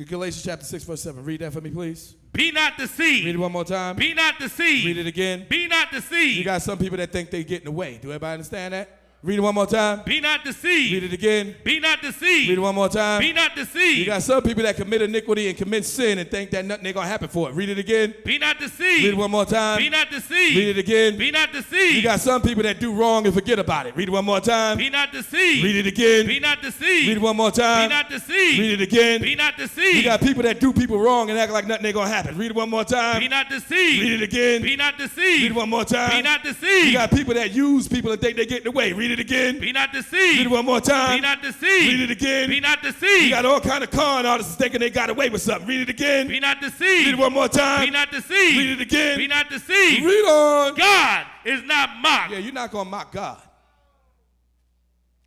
Galatians chapter 6, verse 7. Read that for me, please. Be not deceived. Read it one more time. Be not deceived. Read it again. Be not deceived. You got some people that think they get in the way. Do everybody understand that? Read it one more time. Be not deceived. Read it again. Be not deceived. Read it one more time. Be not deceived. You got some people that commit iniquity and commit sin and think that nothing ain't going to happen for it. Read it again. Be not deceived. Read it one more time. Be not deceived. Read it again. Be not deceived. You got some people that do wrong and forget about it. Read it one more time. Be not deceived. Read it again. Be not deceived. Read it one more time. Be not deceived. Read it again. Be not deceived. You got people that do people wrong and act like nothing ain't going to happen. Read it one more time. Be not deceived. Read it again. Be not deceived. Read it one more time. Be not deceived. You got people that use people and think they get in the way. Read it again. Be not deceived. Read it one more time. Be not deceived. Read it again. Be not deceived. You got all kind of con artists thinking they got away with something. Read it again. Be not deceived. Read it one more time. Be not deceived. Read it again. Be not deceived. Read on. God is not mocked. Yeah, you're not going to mock God.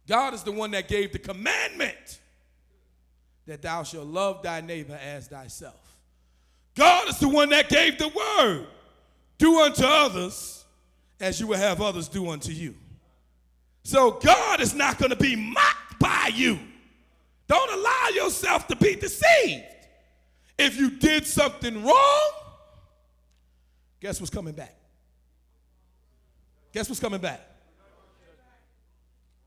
God is the one that gave the commandment that thou shalt love thy neighbor as thyself. God is the one that gave the word. Do unto others as you will have others do unto you. So God is not going to be mocked by you. Don't allow yourself to be deceived. If you did something wrong, guess what's coming back? Guess what's coming back?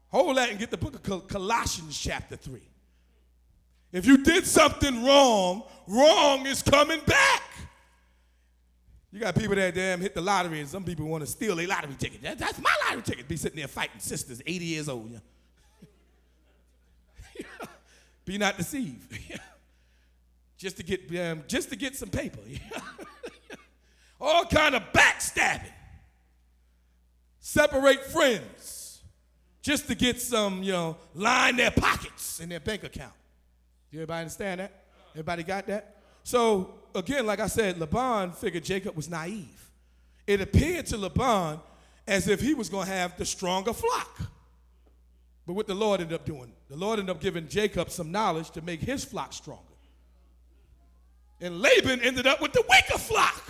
Hold that and get the book of Colossians chapter 3. If you did something wrong, wrong is coming back. You got people that damn hit the lottery and some people want to steal their lottery ticket. That's my lottery ticket. Be sitting there fighting sisters, 80 years old. Yeah. Be not deceived. just to get some paper. All kind of backstabbing. Separate friends just to get some, line their pockets in their bank account. Do everybody understand that? Everybody got that? So, again, like I said, Laban figured Jacob was naive. It appeared to Laban as if he was going to have the stronger flock. But what the Lord ended up doing, the Lord ended up giving Jacob some knowledge to make his flock stronger. And Laban ended up with the weaker flock.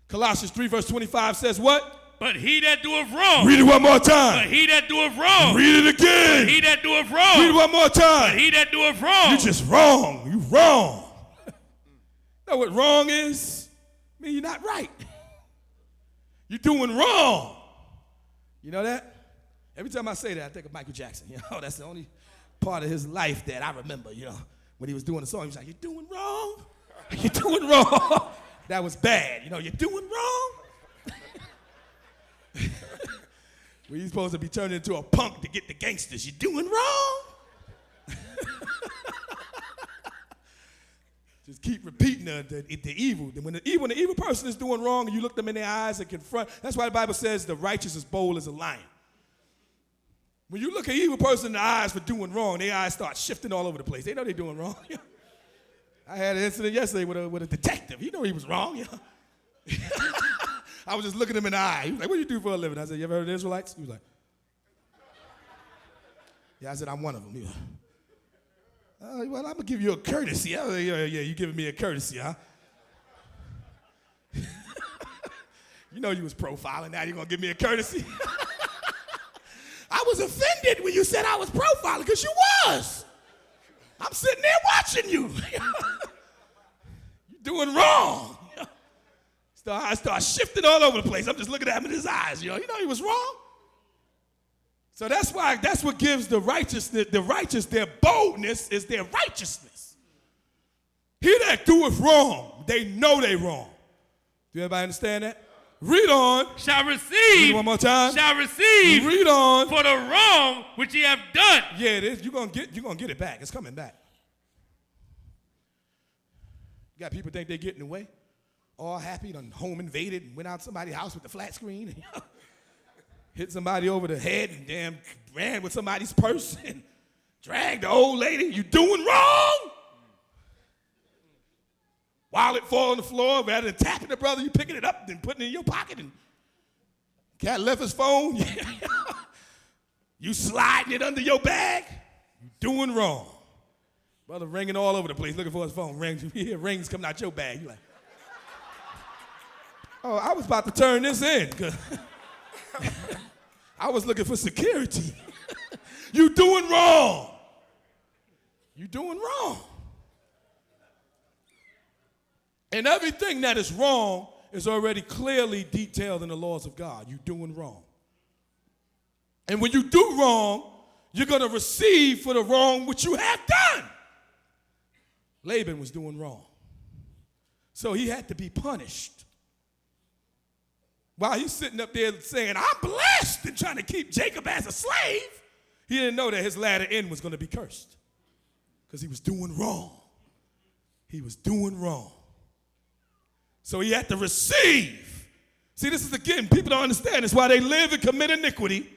Colossians 3 verse 25 says what? But he that doeth wrong. Read it one more time. But he that doeth wrong. Read it again. But he that doeth wrong. Read it one more time. But he that doeth wrong. You just wrong. You wrong. You know what wrong is? I mean, you're not right. You're doing wrong. You know that? Every time I say that, I think of Michael Jackson. That's the only part of his life that I remember, when he was doing the song. He was like, you're doing wrong. You're doing wrong. That was bad. You're doing wrong. Well, you're supposed to be turned into a punk to get the gangsters. You're doing wrong. Just keep repeating the evil. When the evil person is doing wrong and you look them in their eyes and confront, that's why the Bible says the righteous is bold as a lion. When you look at an evil person in the eyes for doing wrong, their eyes start shifting all over the place. They know they're doing wrong. I had an incident yesterday with a detective. He knew he was wrong. I was just looking him in the eye. He was like, what do you do for a living? I said, you ever heard of the Israelites? He was like, yeah. I said, I'm one of them. He was like, well, I'm going to give you a courtesy. I was like, yeah, you giving me a courtesy, huh? You was profiling. Now you're going to give me a courtesy? I was offended when you said I was profiling because you was. I'm sitting there watching you. You're doing wrong. I start shifting all over the place. I'm just looking at him in his eyes. He was wrong. So that's what gives the righteous their boldness is their righteousness. He that doeth wrong, they know they wrong. Do everybody understand that? Read on. Shall receive. Read it one more time. Shall receive. Read on. For the wrong which ye have done. Yeah, it is. You're gonna get it back. It's coming back. You got people think they're getting away. All happy, done home invaded and went out somebody's house with the flat screen and hit somebody over the head and damn ran with somebody's purse and dragged the old lady. You doing wrong? Wallet fall on the floor, rather than tapping the brother, you picking it up and putting it in your pocket. And cat left his phone. You sliding it under your bag. You doing wrong. Brother ringing all over the place looking for his phone. Rings, you hear rings coming out your bag. You like, oh, I was about to turn this in. I was looking for security. You doing wrong. You're doing wrong. And everything that is wrong is already clearly detailed in the laws of God. You're doing wrong. And when you do wrong, you're going to receive for the wrong which you have done. Laban was doing wrong. So he had to be punished. While he's sitting up there saying, I'm blessed, and trying to keep Jacob as a slave, he didn't know that his latter end was going to be cursed. Because he was doing wrong. He was doing wrong. So he had to receive. See, this is again, people don't understand this. Why they live and commit iniquity.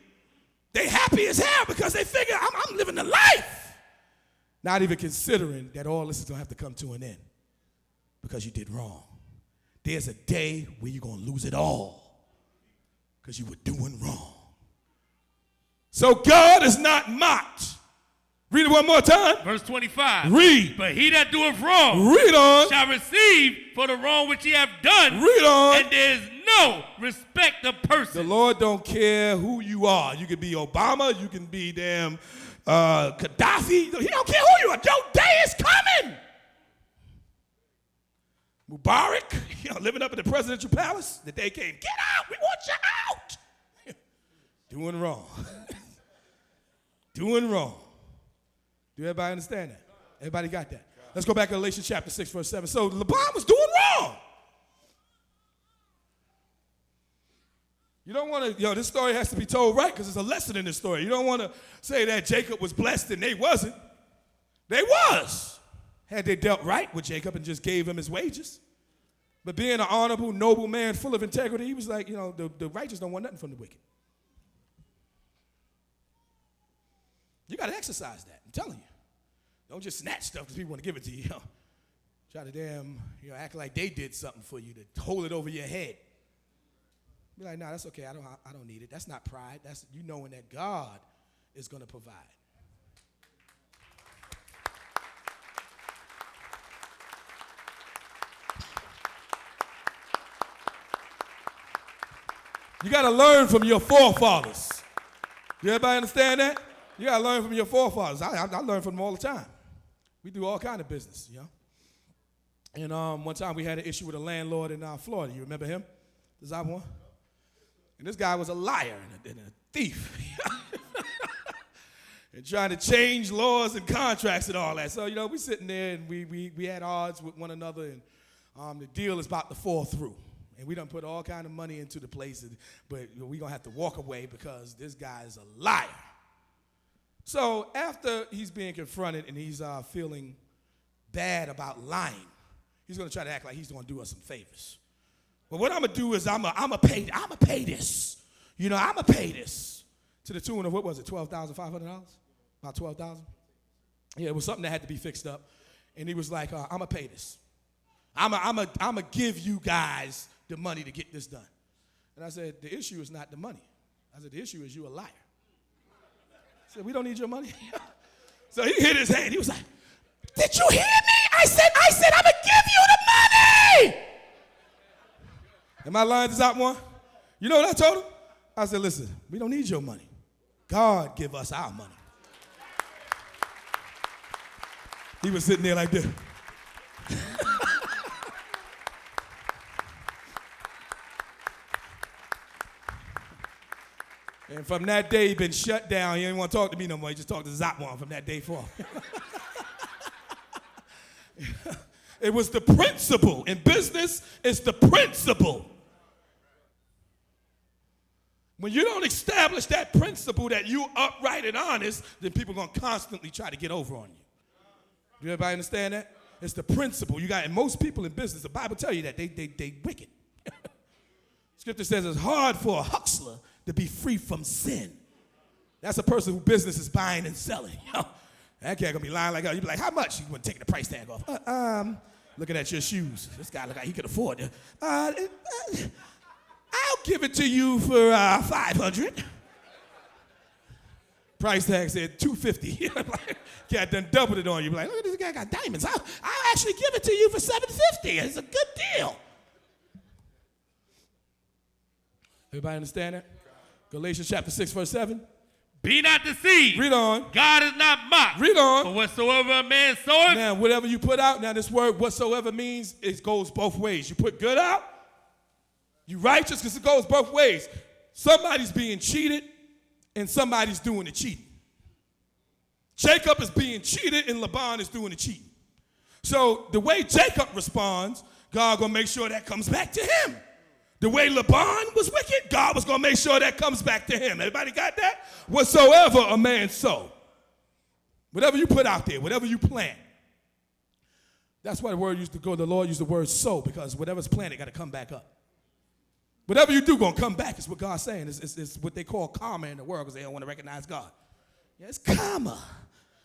They happy as hell because they figure I'm living the life. Not even considering that all this is going to have to come to an end because you did wrong. There's a day where you're going to lose it all because you were doing wrong. So God is not mocked. Read it one more time. Verse 25. Read. But he that doeth wrong Read on. shall receive for the wrong which he hath done. Read on. And there is no respect of person. The Lord don't care who you are. You can be Obama. You can be damn Gaddafi. He don't care who you are. Your day is coming. Mubarak, living up in the presidential palace. The day came. Get out. We want you out. Doing wrong. Doing wrong. Do everybody understand that? Everybody got that? Let's go back to Galatians chapter 6, verse 7. So Laban was doing wrong. You don't want to, this story has to be told right because there's a lesson in this story. You don't want to say that Jacob was blessed and they wasn't. They was. Had they dealt right with Jacob and just gave him his wages. But being an honorable, noble man full of integrity, he was like, the righteous don't want nothing from the wicked. You got to exercise that. I'm telling you. Don't just snatch stuff because people want to give it to you. Try to damn, act like they did something for you to hold it over your head. Be like, nah, that's okay. I don't need it. That's not pride. That's you knowing that God is going to provide. You got to learn from your forefathers. You everybody understand that? You got to learn from your forefathers. I learn from them all the time. We do all kind of business, And one time we had an issue with a landlord in Florida. You remember him? The Zop one? And this guy was a liar and a thief. And trying to change laws and contracts and all that. So, we sitting there and we had odds with one another, and the deal is about to fall through. And we done put all kind of money into the place, but we're going to have to walk away because this guy is a liar. So after he's being confronted and he's feeling bad about lying, he's going to try to act like he's going to do us some favors. But what I'm going to do is I'm going to pay this. I'm going to pay this. To the tune of, what was it, $12,500? About $12,000? Yeah, it was something that had to be fixed up. And he was like, I'm going to pay this. I'm going to give you guys the money to get this done. And I said, the issue is not the money. I said, the issue is you a liar. I said, we don't need your money. So he hit his hand. He was like, did you hear me? I said, I'm going to give you the money. Am I lying to Zop one? You know what I told him? I said, listen, we don't need your money. God give us our money. He was sitting there like this. And from that day, he been shut down. He didn't want to talk to me no more. He just talked to Zop one from that day forward. It was the principle. In business, it's the principle. When you don't establish that principle that you upright and honest, then people are going to constantly try to get over on you. Do everybody understand that? It's the principle. And most people in business, the Bible tell you that they wicked. Scripture says it's hard for a hustler to be free from sin. That's a person whose business is buying and selling. That cat gonna be lying like that. You be like, how much? You want to take the price tag off. Looking at your shoes. This guy look like he could afford it. I'll give it to you for $500. Price tag said $250. Cat done doubled it on you. Be like, look at this guy got diamonds. I'll actually give it to you for $750. It's a good deal. Everybody understand that? Galatians chapter 6, verse 7. Be not deceived. Read on. God is not mocked. Read on. For whatsoever a man soweth. Now, whatever you put out, now this word whatsoever means it goes both ways. You put good out, you righteous, because it goes both ways. Somebody's being cheated and somebody's doing the cheating. Jacob is being cheated and Laban is doing the cheating. So the way Jacob responds, God gonna make sure that comes back to him. The way Laban was wicked, God was gonna make sure that comes back to him. Everybody got that? Whatsoever a man sow, whatever you put out there, whatever you plant. That's why the word used to go. The Lord used the word sow, because whatever's planted got to come back up. Whatever you do gonna come back. Is what God's saying. It's what they call karma in the world, because they don't want to recognize God. Yeah, it's karma.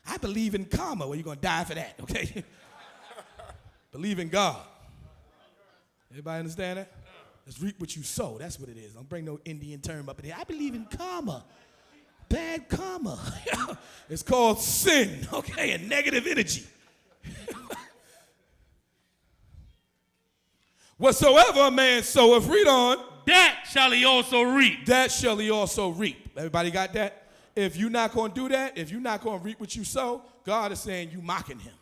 I believe in karma. Well, you're gonna die for that, okay? Believe in God. Everybody understand that? Let's reap what you sow. That's what it is. Don't bring no Indian term up in here. I believe in karma. Bad karma. It's called sin, okay, and negative energy. Whatsoever a man soweth, read on. That shall he also reap. That shall he also reap. Everybody got that? If you're not going to do that, if you're not going to reap what you sow, God is saying you mocking him.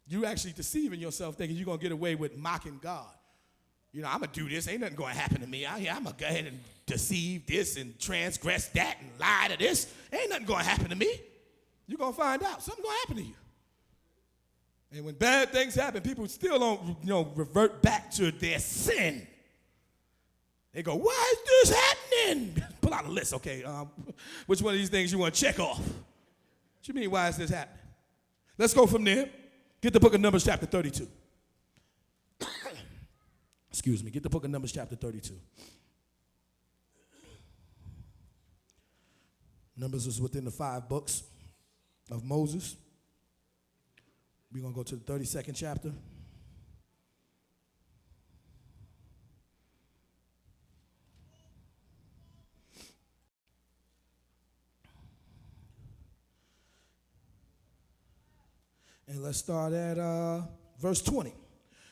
You actually deceiving yourself thinking you're going to get away with mocking God. You know, I'm going to do this. Ain't nothing going to happen to me out here. I'm going to go ahead and deceive this and transgress that and lie to this. Ain't nothing going to happen to me. You're going to find out. Something's going to happen to you. And when bad things happen, people still don't, revert back to their sin. They go, why is this happening? Pull out a list, okay. Which one of these things you want to check off? What you mean, why is this happening? Let's go from there. Get the book of Numbers chapter 32. Excuse me. Get the book of Numbers chapter 32. Numbers is within the 5 books of Moses. We're going to go to the 32nd chapter. And let's start at verse 20.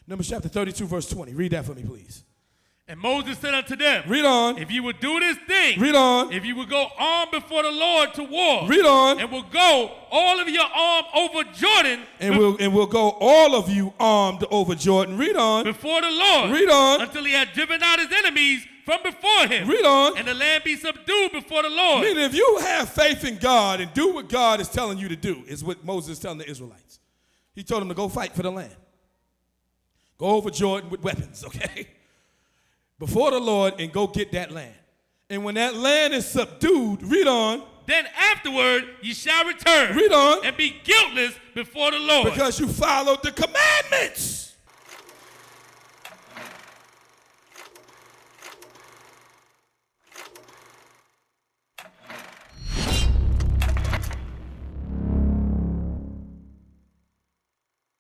Numbers chapter 32, verse 20. Read that for me, please. And Moses said unto them, read on. If you would do this thing, read on. If you would go armed before the Lord to war, read on. And will go all of your armed over Jordan, and we'll go all of you armed over Jordan. Read on. Before the Lord, read on. Until he had driven out his enemies from before him. Read on. And the land be subdued before the Lord. Meaning, if you have faith in God and do what God is telling you to do, is what Moses is telling the Israelites. He told them to go fight for the land. Go over Jordan with weapons, okay? Before the Lord, and go get that land. And when that land is subdued, read on. Then afterward ye shall return. Read on. And be guiltless before the Lord. Because you followed the commandments.